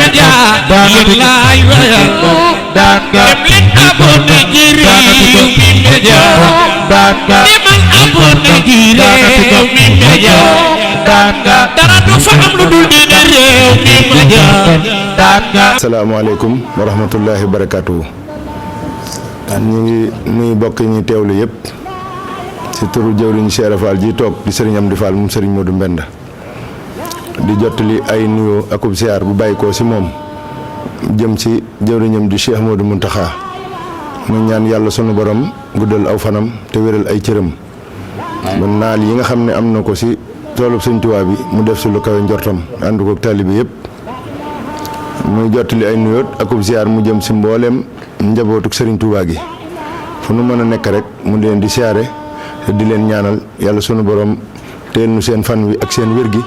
media yëllaay wayal dem leen abonné ci Rewmi Media demal abonné ci Rewmi Media dara du fa am lu dul dina Rewmi Media. asalaamaaleykum wa rahmatullahi wa barakaatuhu. ñu ngi nuyu bokk ñi teewlu yëpp ci turu jëwriñ Cheikh Fall ji toog di sëriñ Amdi Fall moom sëriñ Modou Mbenda di jottali ay nuyoo akub ziar bu bàyyi ko ci moom jëm ci jëwriñam di Cheikh Modou Mountakha mu ñaan yàlla sunu borom guddal aw fanam te wéral ay cëram ba naal yi nga xam ne am na ko ci toolub Sëñ Tuubaa bi mu def ci lu kawe njortam ànd ko taalibe yëpp muy jottali ay nuyoot akub ziar mu jëm ci mbooleem njabootuk Sëriñ Tuubaa gi fu nu mën a nekk rek mu leen di siyaare te di leen ñaanal yàlla sunu borom teel nu seen fan wi ak seen wér gi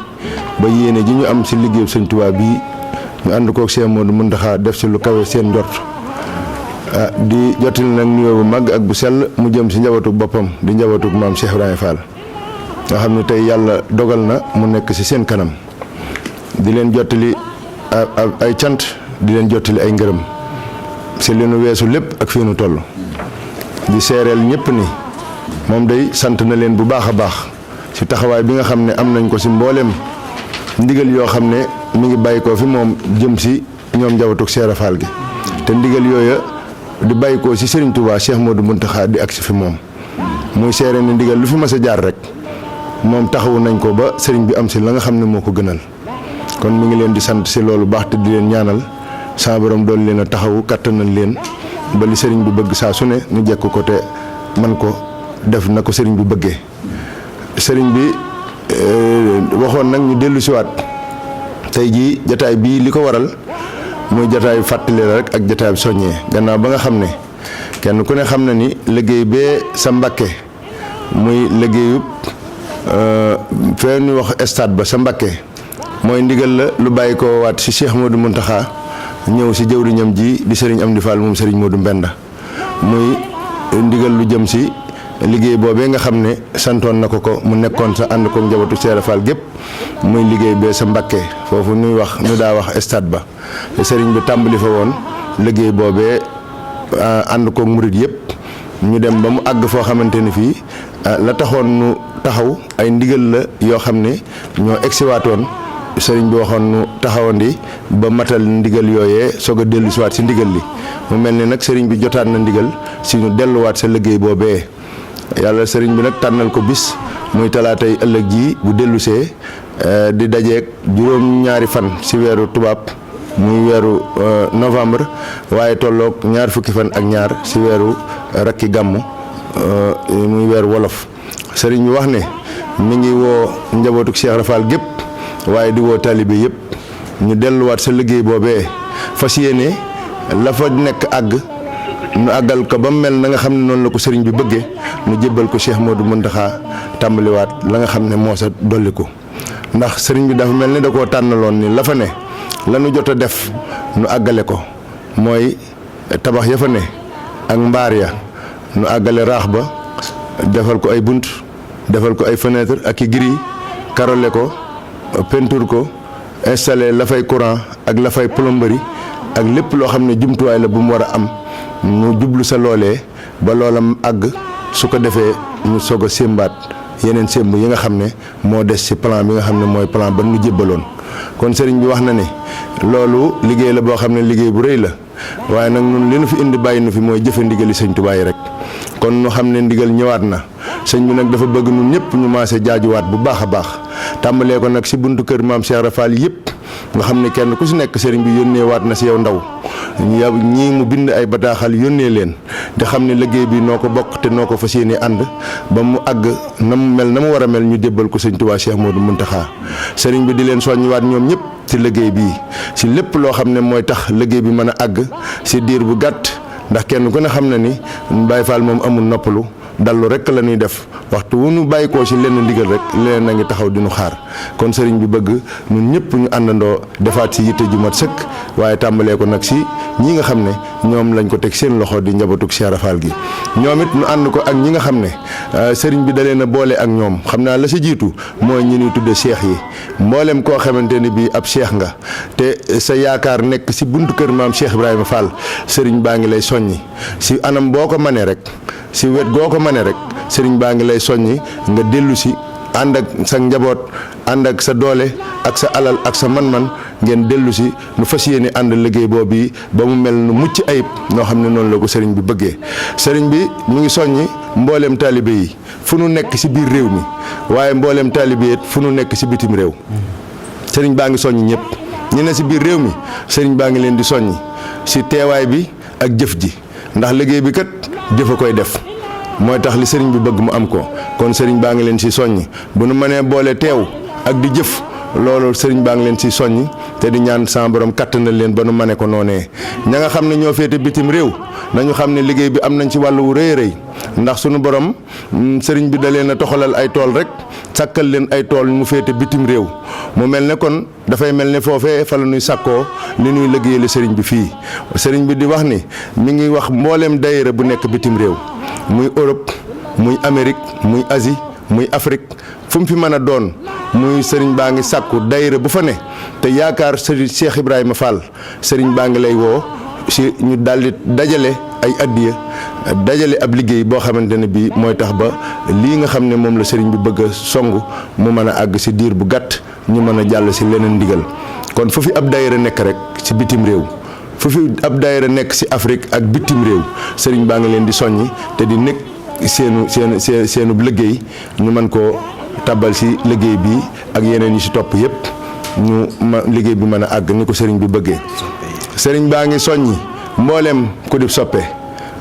ba yéene ji ñu am ci liggéeyu Sëñ Tuubaa bii ñu ànd kook Cheikh Modou Mountakha def ci lu kawe seen njort di jottali nag nuyoo bu mag ak bu sell mu jëm ci njabootuk boppam di njabootuk maam Cheikh Ibrahima Fall nga xam ne tey yàlla dogal na mu nekk ci seen kanam di leen jottali ay cant di leen jottali ay ngërëm ci li nu weesu lépp ak fii nu toll di seereel ñëpp ni moom day sant na leen bu baax a baax ci taxawaay bi nga xam ne am nañ ko ci mbooleem ndigal yoo xam ne mi ngi bàyyi ko fi moom jëm ci ñoom njabootuk Cheikh Fall gi te ndigal yooya di bàyyi ko ci Serigne Touba Cheikh Modou Mountakha di agsi fi moom muy seere ni ndigal lu fi mas a jaar rek moom taxawu nañ ko ba sëriñ bi am ci la nga xam ne moo ko gënal kon mi ngi leen di sant ci loolu baax te di leen ñaanal saa borom doon leen a taxawu kattanal leen ba li sëriñ bi bëgg saa su ne ñu jekk ko te man ko def na ko sëriñ bi bëggee sëriñ bi waxoon nag ñu dellu siwaat tey jii jataay bii li ko waral muy jataayu fàttali la rek ak jataayu soññee gannaaw ba nga xam ne kenn ku ne xam na ni liggéey bee sa Mbàkke muy liggéeyub fee ñu wax stade ba sa Mbàkke mooy ndigal la lu bàyyi ko waat ci Cheikh Modou Mountakha ñëw ci jëwriñam ji di sëriñ Amdi Fall moom sëriñ Modou Mbenda muy ndigal lu jëm ci liggéey boobee nga xam ne santoon na ko mu nekkoon sa ànd ko njabootu Cheikh Fall gépp muy liggéey bee sa Mbàkke foofu ñu daa wax stade ba te sëriñ bi tàmbali fa woon liggéey boobee ànd ko murit yëpp ñu dem ba mu àgg foo xamante ni fii la taxoon nu taxaw ay ndigal la yoo xam ne ñoo egsiwaatoon sëriñ bi waxoon nu taxawandi ba matal ndigal yooyee soog a dellu siwaat si ndigal li mu mel ni nag sëriñ bi jotaat na ndigal si ñu delluwaat sa liggéey boobee yàlla sëriñ bi nag tànnal ko bis muy talaatay ëllëg ji bu dellusee di dajeeg juróom-ñaari fan si weeru tubaab muy weeru novembre waaye tolloog ñaar fukki fan ak ñaar si weeru rakki gàmmu muy weeru wolof sëriñ bi wax ne mi ngi woo njabootuk Cheikh Fall gépp waaye di woo taalibe yëpp ñu delluwaat sa liggéey boobee fas yéene la fa nekk àgg nu àggal ko ba mu mel na nga xam ne noonu la ko sëriñ bi bëggee nu jébbal ko Cheikh Modou Mountakha tàmbaliwaat la nga xam ne moo sa dolliku ndax sëriñ bi dafa mel ni da koo tànnaloon ni la fa ne la nu jot a def nu àggale ko mooy tabax ya fa ne ak mbaar ya nu àggale raax ba defal ko ay bunt defal ko ay fenêtre ak i gris karole ko peinture ko installé la fay courant ak la fay plomberie ak lépp loo xam ne jumtuwaay la bu mu war a am ñu jublu sa loolee ba loolam àgg su ko defee ñu soog a sémbaat yeneen sémb yi nga xam ne moo des ci plan bi nga xam ne mooy plan ba nu jébbaloon kon sëriñ bi wax na ne loolu liggéey la boo xam ne liggéey bu rëy la waaye nag ñun li nu fi indi bàyyi nu fi mooy jëfe ndigali sëñ Tuubaa yi rek kon ñu xam ne ndigal ñëwaat na sëñ bi nag dafa bëgg ñun ñëpp ñu maase jaajuwaat bu baax a baax tàmbalee ko nag ci buntu kër maam Cheikh Fall yëpp nga xam ne kenn ku ci nekk sëriñ bi yónnee waat na ci yow ndaw ñii mu bind ay bataaxal yónnee leen te xam ne liggéey bi noo ko bokk te noo ko fas yéene ànd ba mu àgg na mu mel na mu war a mel ñu débbal ko sëñ Tuubaa Cheikh Modou Mountakha sëriñ bi di leen soññiwaat ñoom ñëpp ci liggéey bii ci lépp loo xam ne mooy tax liggéey bi mën a àgg ci diir bu gàtt ndax kenn ku ne xam na ni Baye Fall moom amul noppalu dallu rek la ñuy def waxtu wu ñu bàyyi ko ci lenn ndigal rek leneen a ngi taxaw di ñu xaar kon sëriñ bi bëgg ñun ñëpp ñu àndandoo defaat ci yitte ju mat sëkk waaye tàmbalee ko nag ci ñi nga xam ne ñoom lañ ko teg seen loxo di njabootug Cheikh Rafal gi ñoom it ñu ànd ko ak ñi nga xam ne sëriñ bi da leen a boole ak ñoom xam naa la sa jiitu mooy ñi ñuy tudde cheikh yi mboolem koo xamante ne bii ab cheikh nga te sa yaakaar nekk ci buntu kër maam Cheikh Ibrahima Fall sëriñ baa ngi lay soññi ci anam boo ko mënee rek ci wet goo ko mënee rek sëriñ baa ngi lay soññi nga dellu ci ànd ak sa njaboot ànd ak sa doole ak sa alal ak sa man-man ngeen dellu si nu fas yéene ànd liggéey boobu yi ba mu mel nu mucc ayib noo xam ne noonu la ko sëriñ bi bëggee sëriñ bi mu ngi soññi mbooleem taalibe yi fu nu nekk si biir réew mi waaye mbooleem taalibe yi fu nu nekk si bitim réew sëriñ baa ngi soññi ñëpp ñi ne si biir réew mi sëriñ baa ngi leen di soññi si teewaay bi ak jëf ji ndax liggéey bi kat jëf a koy def mooy tax li sëriñ bi bëgg mu am ko kon sëriñ baa ngi leen si soññi bu nu mënee boole teew ak di jëf loolu sëriñ baa ngi leen si soññi te di ñaan sama borom kattanal leen ba nu mëne ko noonee ña nga xam ne ñoo féete bitim réew nañu xam ne liggéey bi am nañ ci wàllu wu rëy rëy ndax sunu borom sëriñ bi da leen a toxalal ay tool rek sàkkal leen ay tool mu féete bitim réew mu mel ne kon dafay mel ne foofee fa la ñuy sàkkoo li ñuy liggéeyale sëriñ bi fii sëriñ bi di wax ni mi ngi wax mbooleem daayira bu nekk bitim réew muy Europe muy Amérique muy Asie muy Afrique fu mu fi mën a doon muy sëriñ baa ngi sàkku daayira bu fa ne te yaakaar sëriñ Cheikh Ibrahima Fall sëriñ baa ngi lay woo si ñu daldi dajale ay addiya dajale ab liggéey boo xamante ne bii mooy tax ba lii nga xam ne moom la sëriñ bi bëgg a song mu mën a àgg si diir bu gàtt ñu mën a jàll si leneen ndigal kon fu fi ab daayira nekk rek si bitim réew fu fi ab daayira nekk si Afrique ak bitim réew sëriñ baa ngi leen di soññi te di nekk seenu liggéey ñu mën koo tabal si liggéey bi ak yeneen yi si topp yëpp ñu liggéey bi mën a àgg ni ko sëriñ bi bëggee sëriñ baa ngi soññi mbooleem ku di soppe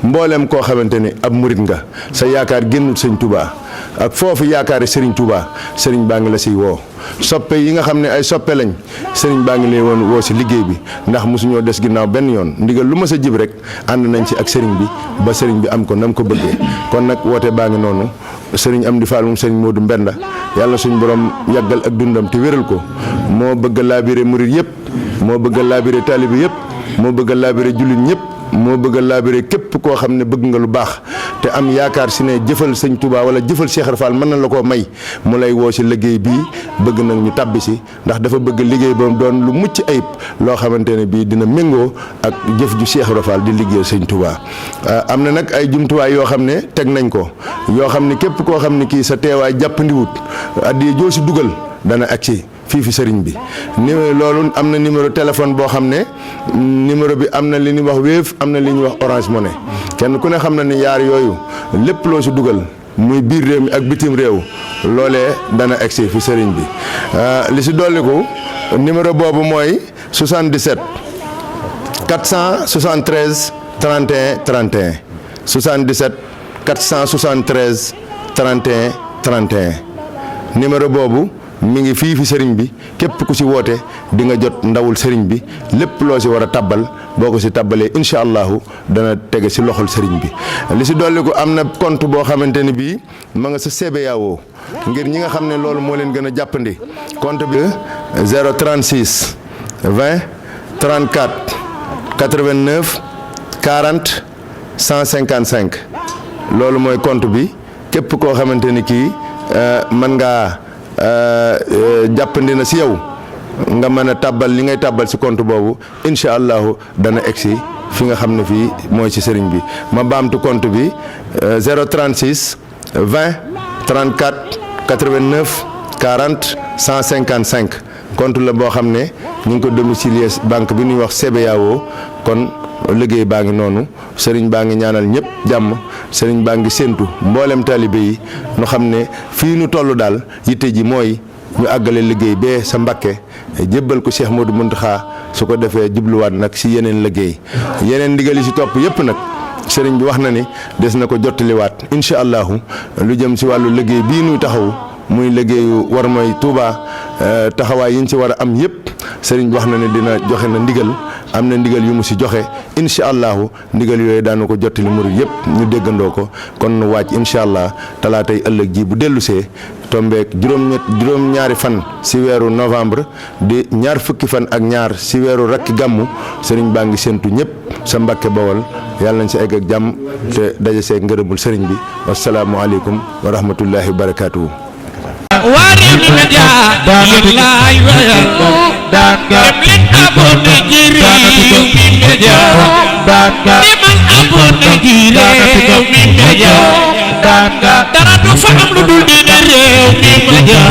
mbooleem koo xamante ni ab murit nga sa yaakaar génnul sëñ Touba ak foofu yaakaari sëriñ Touba sëriñ baa ngi la siy woo soppe yi nga xam ne ay soppe lañ sëriñ baa ngi leen woon woo si liggéey bi ndax mosuñoo des ginnaaw benn yoon ndigal lu ma sa jib rek ànd nañ ci ak sëriñ bi ba sëriñ bi am ko nam ko bëggee kon nag woote baa ngi noonu sëriñ Amdi Fall moom sëriñ Modou Mbenda yàlla suñ borom yàggal ak dundam te wéral ko moo bëgg a laabire murit yëpp moo bëgg a laabire taalibe yëpp moo bëgg a laabire jullit ñëpp moo bëgg a laabire képp koo xam ne bëgg nga lu baax te am yaakaar si ne jëfal sëñ Touba wala jëfal Cheikh Rafal mën na la koo may mu lay woo si liggéey bii bëgg nag ñu tàbbi si ndax dafa bëgg liggéey ba doon lu mucc ayib loo xamante ne bii dina méngoo ak jëf ju Cheikh Rafal di liggéeyal sëñ Touba. am na nag ay jumtuwaay yoo xam ne teg nañ ko yoo xam ne képp koo xam ne kii sa teewaay jàppandiwut addi joo si dugal dana agsi fii fi sëriñ bi ni loolu am na numéro téléphone boo xam ne numéro bi am na li ñuy wax Wave am na li ñuy wax Orange Money kenn ku ne xam na ni yaar yooyu lépp loo si dugal muy biir réew mi ak bitim réew loolee dana egsi fi sëriñ bi li si dolliku numéro boobu mooy 77 473 31 31 77 473 31 31 numéro boobu mi ngi fii fi sëriñ bi képp ku si woote di nga jot ndawul sëriñ bi lépp loo si war a tabbal boo ko si tabbalee incha allahu dana tege si loxol sëriñ bi li si dolli ko am na compte boo xamante ni bii ma nga sa CBAO ngir ñi nga xam ne loolu moo leen gën a jàppandi compte bi 036 20 34 89 40 155 loolu mooy compte bi képp koo xamante ni kii mën ngaa jàppandi na si yow nga mën a tàbbal li ngay tàbbal si compte boobu incha allahu dana egsi fi nga xam ne fii mooy ci sëriñ bi ma baamtu compte bi 036 20 34 89 40 155 compte la boo xam ne ñu ngi ko domicilier banque bi ñuy wax CBAO kon liggéey baa ngi noonu sëriñ baa ngi ñaanal ñëpp jàmm sëriñ baa ngi séentu mboolem taalibe yi nu xam ne fii nu toll daal yitte ji mooy ñu àggale liggéey bee sa Mbàkke jébbal ko Cheikh Modou Mountakha su ko defee jubluwaat nag si yeneen liggéey yeneen ndigal yi si topp yëpp nag sëriñ bi wax na ni des na ko jottaliwaat incha allahu lu jëm si wàllu liggéey bii nuy taxaw muy liggéeyu war mooy Touba taxawaay yi ñu ci war a am yëpp sëriñ bi wax na ne dina joxe na ndigal am na ndigal yu mu si joxe incha allahu ndigal yooyu daanu ko jottali murid yëpp ñu déggandoo ko kon nu wàcc incha allah talaatay ëllëg ji bu dellusee tombeek juróom-ñaari fan si weeru novembre di ñaar fukki fan ak ñaar si weeru rakki gàmmu sëriñ baa ngi séntu ñëpp sa Mbàkke Bawol yàlla nañ si egg ak jàmm te daje see ngërëmul sëriñ bi wasalaamualeykum wa rahmatullahi wa barakaatuhu. Wari media laay wayal dem leen abonné ci Rewmi Media demal abonné ci Rewmi Media dara du fa am lu dul di Rewmi Media